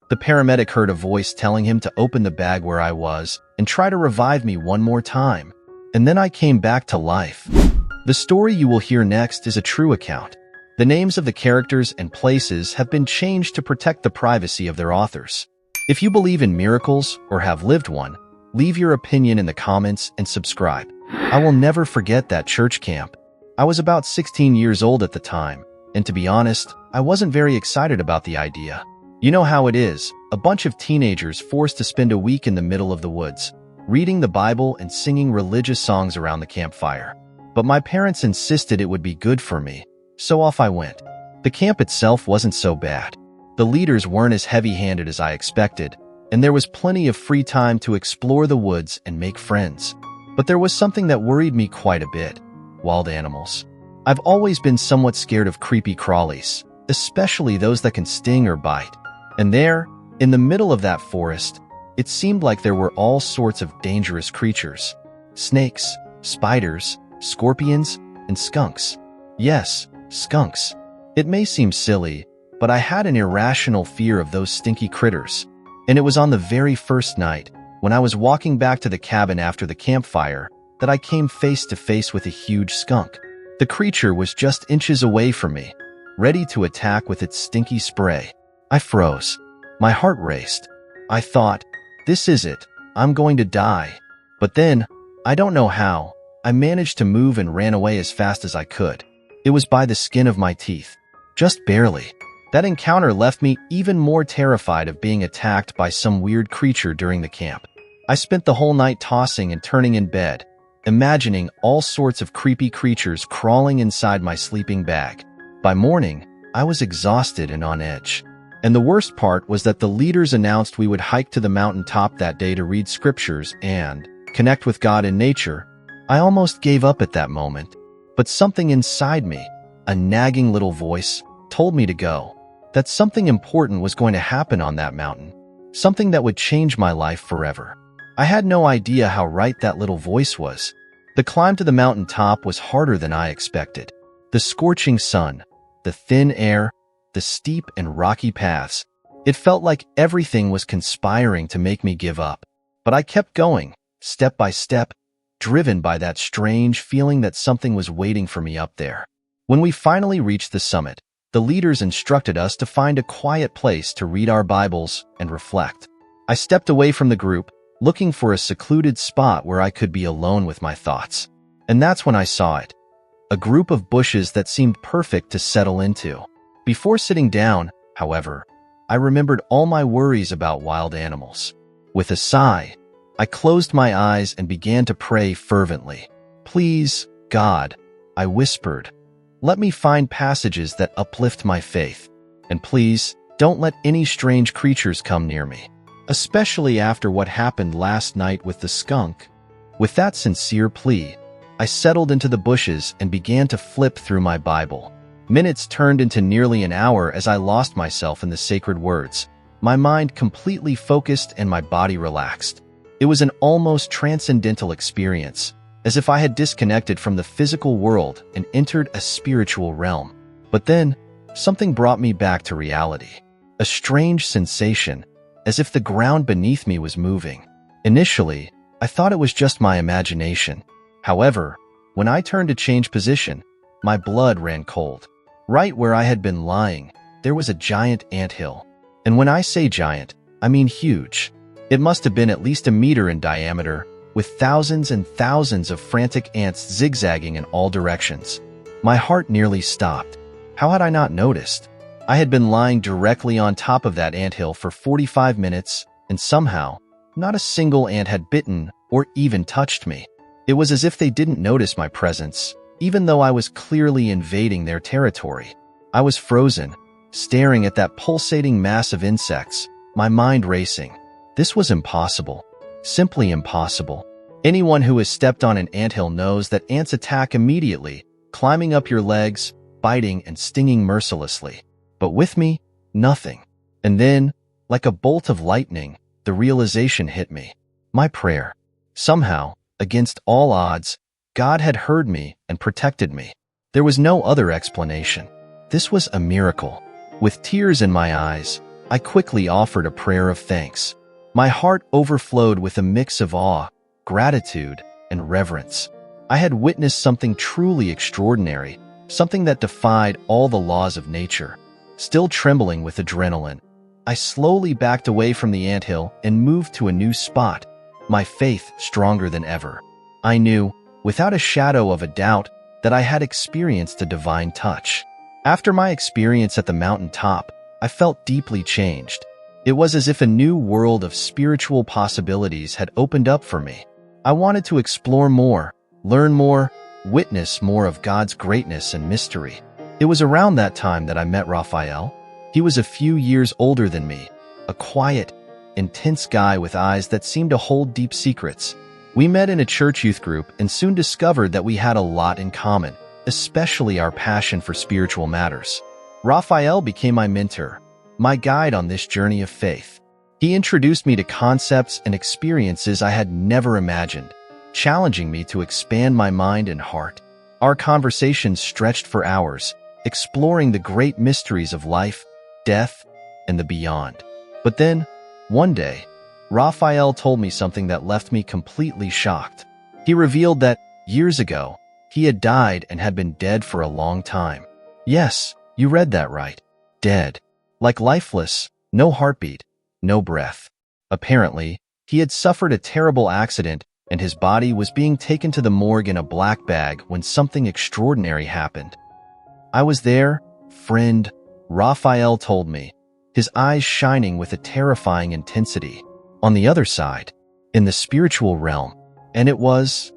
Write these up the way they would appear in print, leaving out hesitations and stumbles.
The paramedic heard a voice telling him to open the bag where I was and try to revive me one more time. And then I came back to life. The story you will hear next is a true account. The names of the characters and places have been changed to protect the privacy of their authors. If you believe in miracles or have lived one, leave your opinion in the comments and subscribe. I will never forget that church camp. I was about 16 years old at the time, and to be honest, I wasn't very excited about the idea. You know how it is, a bunch of teenagers forced to spend a week in the middle of the woods, reading the Bible and singing religious songs around the campfire. But my parents insisted it would be good for me, so off I went. The camp itself wasn't so bad. The leaders weren't as heavy-handed as I expected, and there was plenty of free time to explore the woods and make friends. But there was something that worried me quite a bit: wild animals. I've always been somewhat scared of creepy crawlies, especially those that can sting or bite. And there, in the middle of that forest, it seemed like there were all sorts of dangerous creatures. Snakes, spiders, scorpions, and skunks. Yes, skunks. It may seem silly, but I had an irrational fear of those stinky critters. And it was on the very first night, when I was walking back to the cabin after the campfire, that I came face to face with a huge skunk. The creature was just inches away from me, ready to attack with its stinky spray. I froze. My heart raced. I thought, this is it, I'm going to die. But then, I don't know how, I managed to move and ran away as fast as I could. It was by the skin of my teeth. Just barely. That encounter left me even more terrified of being attacked by some weird creature during the camp. I spent the whole night tossing and turning in bed, imagining all sorts of creepy creatures crawling inside my sleeping bag. By morning, I was exhausted and on edge. And the worst part was that the leaders announced we would hike to the mountaintop that day to read scriptures and connect with God in nature. I almost gave up at that moment, but something inside me, a nagging little voice, told me to go, that something important was going to happen on that mountain, something that would change my life forever. I had no idea how right that little voice was. The climb to the mountaintop was harder than I expected. The scorching sun, the thin air, the steep and rocky paths. It felt like everything was conspiring to make me give up. But I kept going, step by step, driven by that strange feeling that something was waiting for me up there. When we finally reached the summit, the leaders instructed us to find a quiet place to read our Bibles and reflect. I stepped away from the group, looking for a secluded spot where I could be alone with my thoughts. And that's when I saw it. A group of bushes that seemed perfect to settle into. Before sitting down, however, I remembered all my worries about wild animals. With a sigh, I closed my eyes and began to pray fervently. Please, God, I whispered, let me find passages that uplift my faith. And please, don't let any strange creatures come near me, especially after what happened last night with the skunk. With that sincere plea, I settled into the bushes and began to flip through my Bible. Minutes turned into nearly an hour as I lost myself in the sacred words. My mind completely focused and my body relaxed. It was an almost transcendental experience, as if I had disconnected from the physical world and entered a spiritual realm. But then, something brought me back to reality. A strange sensation, as if the ground beneath me was moving. Initially, I thought it was just my imagination. However, when I turned to change position, my blood ran cold. Right where I had been lying, there was a giant anthill. And when I say giant, I mean huge. It must have been at least a meter in diameter, with thousands and thousands of frantic ants zigzagging in all directions. My heart nearly stopped. How had I not noticed? I had been lying directly on top of that anthill for 45 minutes, and somehow, not a single ant had bitten or even touched me. It was as if they didn't notice my presence, even though I was clearly invading their territory. I was frozen, staring at that pulsating mass of insects, my mind racing. This was impossible. Simply impossible. Anyone who has stepped on an anthill knows that ants attack immediately, climbing up your legs, biting and stinging mercilessly. But with me, nothing. And then, like a bolt of lightning, the realization hit me. My prayer. Somehow, against all odds, God had heard me and protected me. There was no other explanation. This was a miracle. With tears in my eyes, I quickly offered a prayer of thanks. My heart overflowed with a mix of awe, gratitude, and reverence. I had witnessed something truly extraordinary, something that defied all the laws of nature. Still trembling with adrenaline, I slowly backed away from the anthill and moved to a new spot, my faith stronger than ever. I knew, without a shadow of a doubt, that I had experienced a divine touch. After my experience at the mountain top, I felt deeply changed. It was as if a new world of spiritual possibilities had opened up for me. I wanted to explore more, learn more, witness more of God's greatness and mystery. It was around that time that I met Raphael. He was a few years older than me, a quiet, intense guy with eyes that seemed to hold deep secrets. We met in a church youth group and soon discovered that we had a lot in common, especially our passion for spiritual matters. Raphael became my mentor, my guide on this journey of faith. He introduced me to concepts and experiences I had never imagined, challenging me to expand my mind and heart. Our conversations stretched for hours, exploring the great mysteries of life, death, and the beyond. But then, one day, Raphael told me something that left me completely shocked. He revealed that, years ago, he had died and had been dead for a long time. Yes, you read that right. Dead. Like lifeless, no heartbeat, no breath. Apparently, he had suffered a terrible accident and his body was being taken to the morgue in a black bag when something extraordinary happened. I was there, friend, Raphael told me, his eyes shining with a terrifying intensity. On the other side, in the spiritual realm, and it was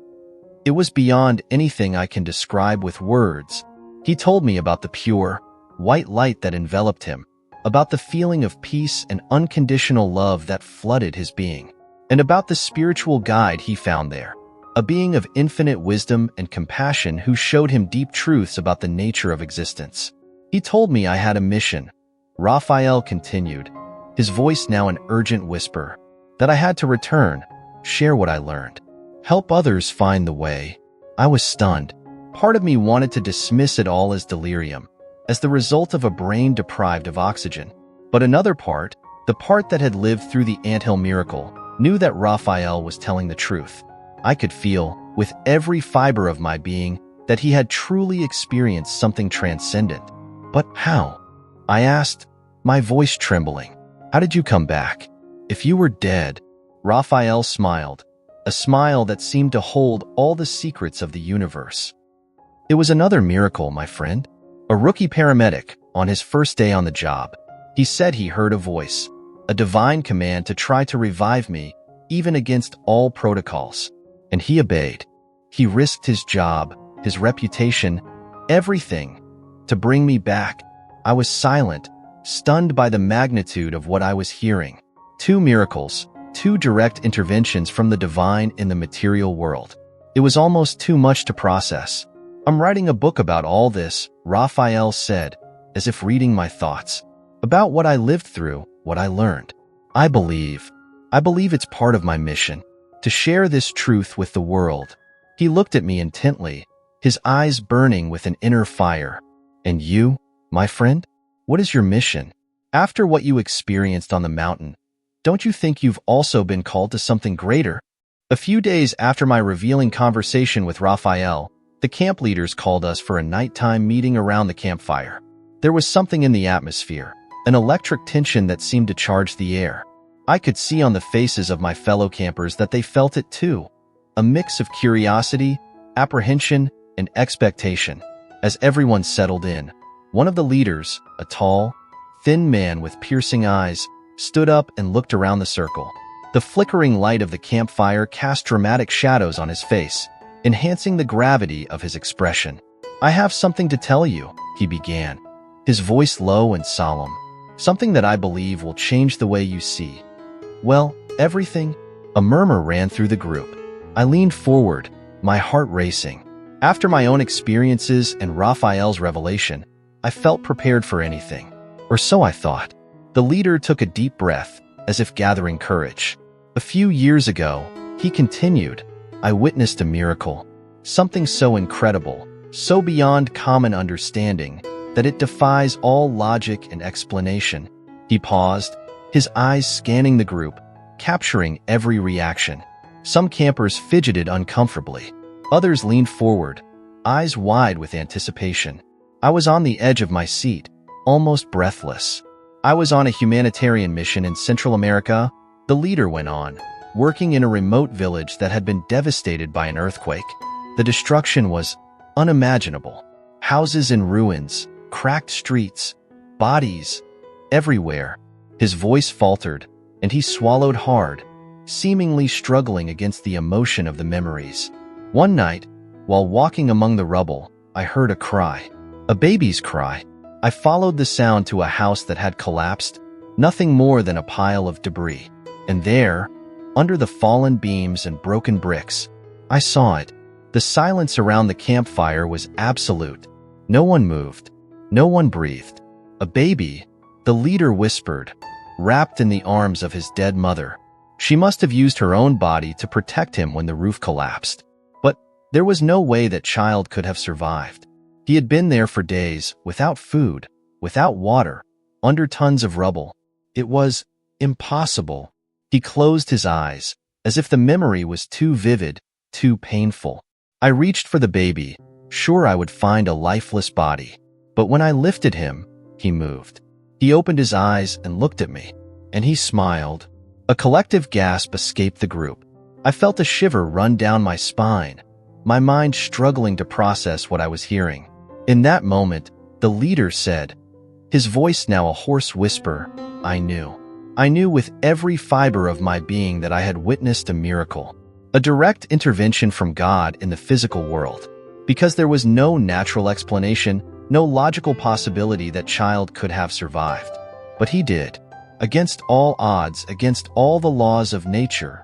beyond anything I can describe with words. He told me about the pure, white light that enveloped him, about the feeling of peace and unconditional love that flooded his being, and about the spiritual guide he found there, a being of infinite wisdom and compassion who showed him deep truths about the nature of existence. He told me I had a mission, Raphael continued, his voice now an urgent whisper, that I had to return, share what I learned, help others find the way. I was stunned. Part of me wanted to dismiss it all as delirium, as the result of a brain deprived of oxygen. But another part, the part that had lived through the anthill miracle, knew that Raphael was telling the truth. I could feel, with every fiber of my being, that he had truly experienced something transcendent. But how? I asked, my voice trembling. How did you come back? If you were dead, Raphael smiled, a smile that seemed to hold all the secrets of the universe. It was another miracle, my friend. A rookie paramedic, on his first day on the job, he said he heard a voice, a divine command to try to revive me, even against all protocols. And he obeyed. He risked his job, his reputation, everything, to bring me back. I was silent, stunned by the magnitude of what I was hearing. 2 miracles, 2 direct interventions from the divine in the material world. It was almost too much to process. I'm writing a book about all this, Raphael said, as if reading my thoughts. About what I lived through, what I learned. I believe it's part of my mission, to share this truth with the world. He looked at me intently, his eyes burning with an inner fire. And you, my friend? What is your mission? After what you experienced on the mountain, don't you think you've also been called to something greater? A few days after my revealing conversation with Raphael, the camp leaders called us for a nighttime meeting around the campfire. There was something in the atmosphere, an electric tension that seemed to charge the air. I could see on the faces of my fellow campers that they felt it too, a mix of curiosity, apprehension, and expectation. As everyone settled in, one of the leaders, a tall, thin man with piercing eyes, stood up and looked around the circle. The flickering light of the campfire cast dramatic shadows on his face, enhancing the gravity of his expression. I have something to tell you, he began, his voice low and solemn. Something that I believe will change the way you see. Well, everything. A murmur ran through the group. I leaned forward, my heart racing. After my own experiences and Raphael's revelation, I felt prepared for anything. Or so I thought. The leader took a deep breath, as if gathering courage. A few years ago, he continued, I witnessed a miracle. Something so incredible, so beyond common understanding, that it defies all logic and explanation. He paused, his eyes scanning the group, capturing every reaction. Some campers fidgeted uncomfortably. Others leaned forward, eyes wide with anticipation. I was on the edge of my seat, almost breathless. I was on a humanitarian mission in Central America, the leader went on, working in a remote village that had been devastated by an earthquake. The destruction was unimaginable. Houses in ruins, cracked streets, bodies everywhere. His voice faltered, and he swallowed hard, seemingly struggling against the emotion of the memories. One night, while walking among the rubble, I heard a cry. A baby's cry. I followed the sound to a house that had collapsed, nothing more than a pile of debris. And there, under the fallen beams and broken bricks, I saw it. The silence around the campfire was absolute. No one moved. No one breathed. A baby, the leader whispered, wrapped in the arms of his dead mother. She must have used her own body to protect him when the roof collapsed. But there was no way that child could have survived. He had been there for days, without food, without water, under tons of rubble. It was impossible. He closed his eyes, as if the memory was too vivid, too painful. I reached for the baby, sure I would find a lifeless body. But when I lifted him, he moved. He opened his eyes and looked at me, and he smiled. A collective gasp escaped the group. I felt a shiver run down my spine, my mind struggling to process what I was hearing. In that moment, the leader said, his voice now a hoarse whisper, I knew. I knew with every fiber of my being that I had witnessed a miracle, a direct intervention from God in the physical world, because there was no natural explanation, no logical possibility that child could have survived. But he did. Against all odds, against all the laws of nature,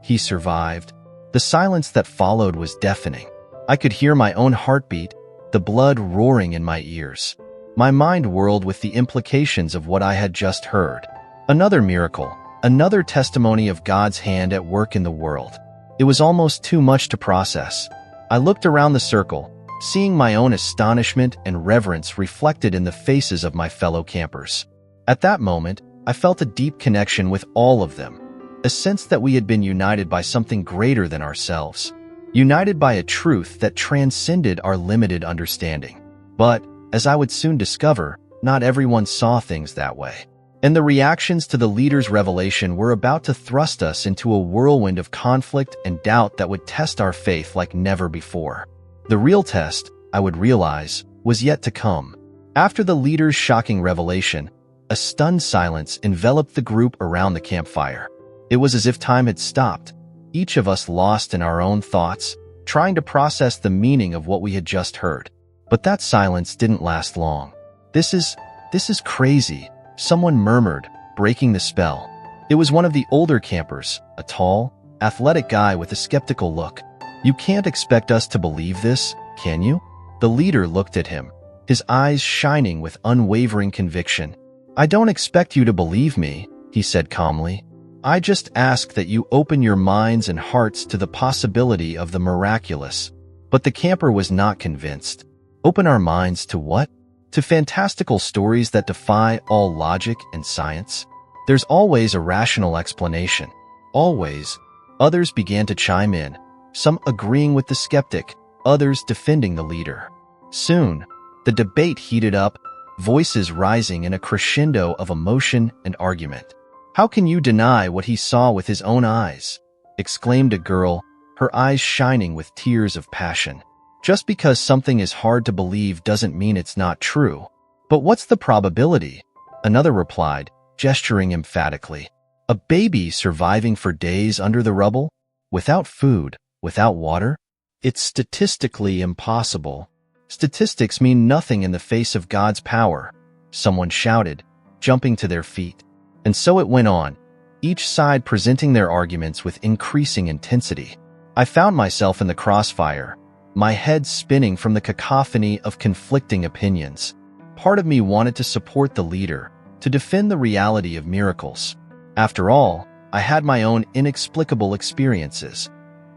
he survived. The silence that followed was deafening. I could hear my own heartbeat, the blood roaring in my ears. My mind whirled with the implications of what I had just heard. Another miracle, another testimony of God's hand at work in the world. It was almost too much to process. I looked around the circle, seeing my own astonishment and reverence reflected in the faces of my fellow campers. At that moment, I felt a deep connection with all of them, a sense that we had been united by something greater than ourselves, united by a truth that transcended our limited understanding. But, as I would soon discover, not everyone saw things that way. And the reactions to the leader's revelation were about to thrust us into a whirlwind of conflict and doubt that would test our faith like never before. The real test, I would realize, was yet to come. After the leader's shocking revelation, a stunned silence enveloped the group around the campfire. It was as if time had stopped, each of us lost in our own thoughts, trying to process the meaning of what we had just heard. But that silence didn't last long. This is crazy, someone murmured, breaking the spell. It was one of the older campers, a tall, athletic guy with a skeptical look. You can't expect us to believe this, can you? The leader looked at him, his eyes shining with unwavering conviction. I don't expect you to believe me, he said calmly. I just ask that you open your minds and hearts to the possibility of the miraculous. But the camper was not convinced. Open our minds to what? To fantastical stories that defy all logic and science? There's always a rational explanation. Always. Others began to chime in, some agreeing with the skeptic, others defending the leader. Soon, the debate heated up, voices rising in a crescendo of emotion and argument. How can you deny what he saw with his own eyes? Exclaimed a girl, her eyes shining with tears of passion. Just because something is hard to believe doesn't mean it's not true. But what's the probability? Another replied, gesturing emphatically. A baby surviving for days under the rubble? Without food, without water? It's statistically impossible. Statistics mean nothing in the face of God's power, someone shouted, jumping to their feet. And so it went on, each side presenting their arguments with increasing intensity. I found myself in the crossfire, my head spinning from the cacophony of conflicting opinions. Part of me wanted to support the leader, to defend the reality of miracles. After all, I had my own inexplicable experiences.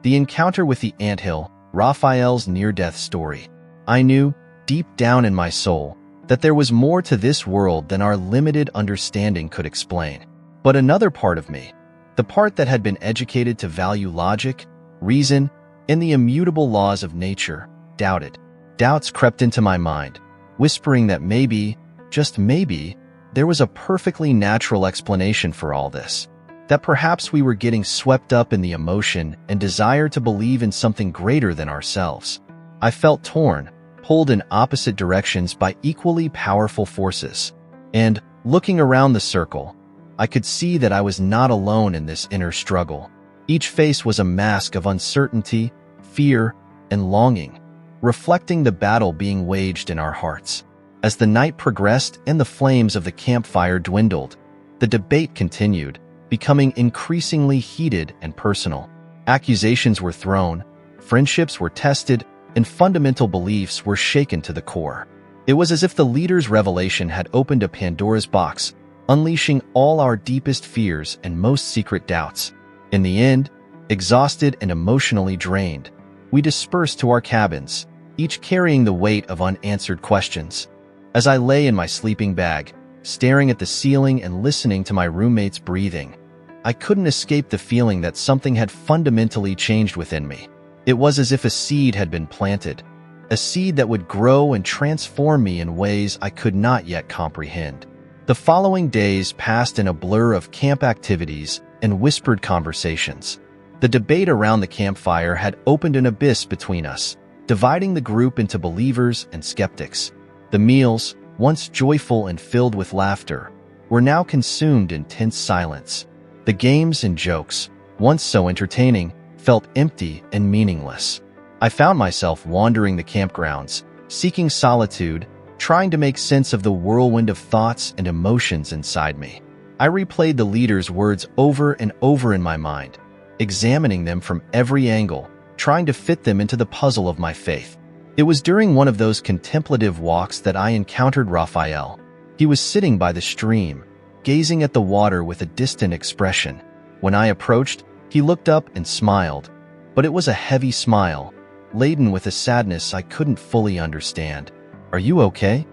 The encounter with the anthill, Raphael's near-death story. I knew, deep down in my soul, that there was more to this world than our limited understanding could explain. But another part of me, the part that had been educated to value logic, reason, and the immutable laws of nature, doubted. Doubts crept into my mind, whispering that maybe, just maybe, there was a perfectly natural explanation for all this. That perhaps we were getting swept up in the emotion and desire to believe in something greater than ourselves. I felt torn, pulled in opposite directions by equally powerful forces. And, looking around the circle, I could see that I was not alone in this inner struggle. Each face was a mask of uncertainty, fear, and longing, reflecting the battle being waged in our hearts. As the night progressed and the flames of the campfire dwindled, the debate continued, becoming increasingly heated and personal. Accusations were thrown, friendships were tested, and fundamental beliefs were shaken to the core. It was as if the leader's revelation had opened a Pandora's box, unleashing all our deepest fears and most secret doubts. In the end, exhausted and emotionally drained, we dispersed to our cabins, each carrying the weight of unanswered questions. As I lay in my sleeping bag, staring at the ceiling and listening to my roommate's breathing, I couldn't escape the feeling that something had fundamentally changed within me. It was as if a seed had been planted, a seed that would grow and transform me in ways I could not yet comprehend. The following days passed in a blur of camp activities and whispered conversations. The debate around the campfire had opened an abyss between us, dividing the group into believers and skeptics. The meals, once joyful and filled with laughter, were now consumed in tense silence. The games and jokes, once so entertaining, felt empty and meaningless. I found myself wandering the campgrounds, seeking solitude, trying to make sense of the whirlwind of thoughts and emotions inside me. I replayed the leader's words over and over in my mind, examining them from every angle, trying to fit them into the puzzle of my faith. It was during one of those contemplative walks that I encountered Raphael. He was sitting by the stream, gazing at the water with a distant expression. When I approached, he looked up and smiled, but it was a heavy smile, laden with a sadness I couldn't fully understand. "Are you okay?"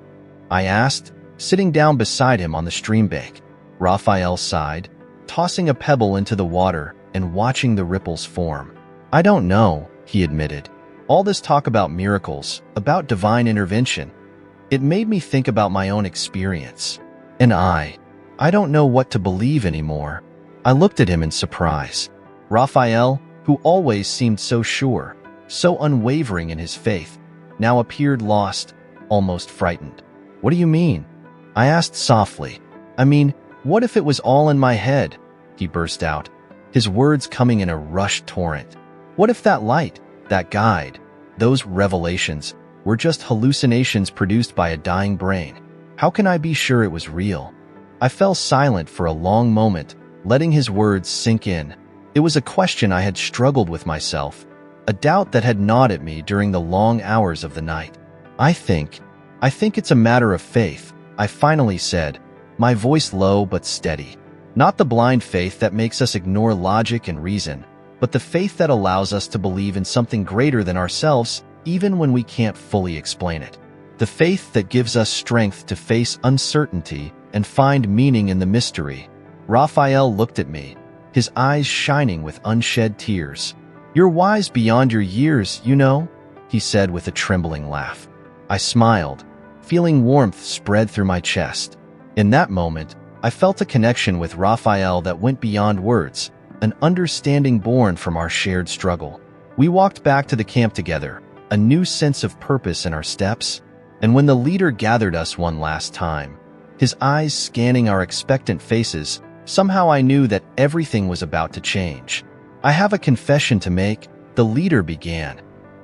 I asked, sitting down beside him on the stream bank. Raphael sighed, tossing a pebble into the water and watching the ripples form. "I don't know," he admitted. "All this talk about miracles, about divine intervention, it made me think about my own experience. And I don't know what to believe anymore." I looked at him in surprise. Raphael, who always seemed so sure, so unwavering in his faith, now appeared lost, almost frightened. "What do you mean?" I asked softly. "I mean, what if it was all in my head?" he burst out, his words coming in a rushed torrent. "What if that light, that guide, those revelations, were just hallucinations produced by a dying brain? How can I be sure it was real?" I fell silent for a long moment, letting his words sink in. It was a question I had struggled with myself, a doubt that had gnawed at me during the long hours of the night. I think it's a matter of faith," I finally said, my voice low but steady. "Not the blind faith that makes us ignore logic and reason, but the faith that allows us to believe in something greater than ourselves, even when we can't fully explain it. The faith that gives us strength to face uncertainty and find meaning in the mystery." Raphael looked at me, his eyes shining with unshed tears. "You're wise beyond your years, you know," he said with a trembling laugh. I smiled, feeling warmth spread through my chest. In that moment, I felt a connection with Raphael that went beyond words, an understanding born from our shared struggle. We walked back to the camp together, a new sense of purpose in our steps, and when the leader gathered us one last time, his eyes scanning our expectant faces, somehow I knew that everything was about to change. "I have a confession to make," the leader began,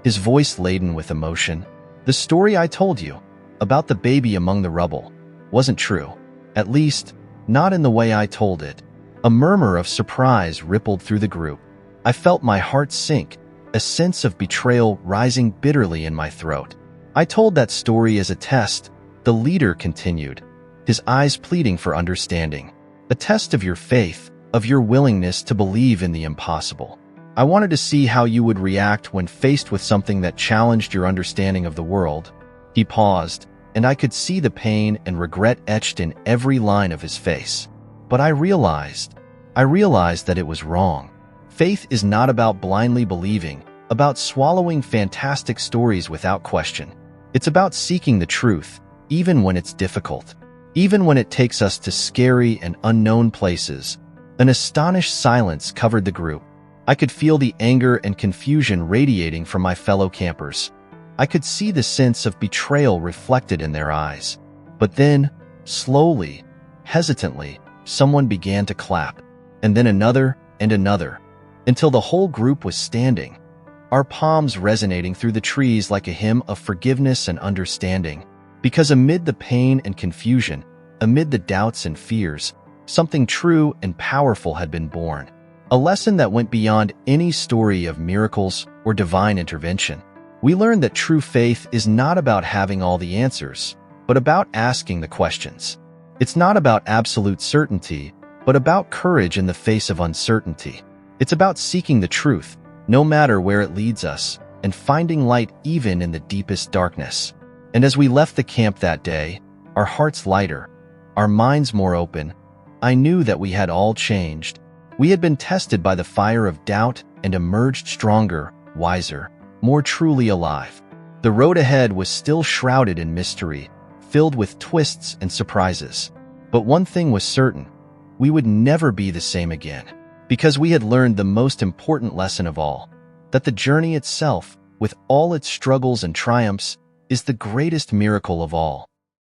his voice laden with emotion. "The story I told you, about the baby among the rubble, wasn't true. At least, not in the way I told it." A murmur of surprise rippled through the group. I felt my heart sink, a sense of betrayal rising bitterly in my throat. "I told that story as a test," the leader continued, his eyes pleading for understanding. "A test of your faith, of your willingness to believe in the impossible. I wanted to see how you would react when faced with something that challenged your understanding of the world." He paused, and I could see the pain and regret etched in every line of his face. But I realized that it was wrong. Faith is not about blindly believing, about swallowing fantastic stories without question. It's about seeking the truth, even when it's difficult, even when it takes us to scary and unknown places. An astonished silence covered the group. I could feel the anger and confusion radiating from my fellow campers. I could see the sense of betrayal reflected in their eyes. But then, slowly, hesitantly, someone began to clap, and then another and another, until the whole group was standing, our palms resonating through the trees like a hymn of forgiveness and understanding. Because amid the pain and confusion, amid the doubts and fears, something true and powerful had been born. A lesson that went beyond any story of miracles or divine intervention. We learned that true faith is not about having all the answers, but about asking the questions. It's not about absolute certainty, but about courage in the face of uncertainty. It's about seeking the truth, no matter where it leads us, and finding light even in the deepest darkness. And as we left the camp that day, our hearts lighter, our minds more open, I knew that we had all changed. We had been tested by the fire of doubt and emerged stronger, wiser, more truly alive. The road ahead was still shrouded in mystery, filled with twists and surprises. But one thing was certain: we would never be the same again, because we had learned the most important lesson of all, that the journey itself, with all its struggles and triumphs, is the greatest miracle of all.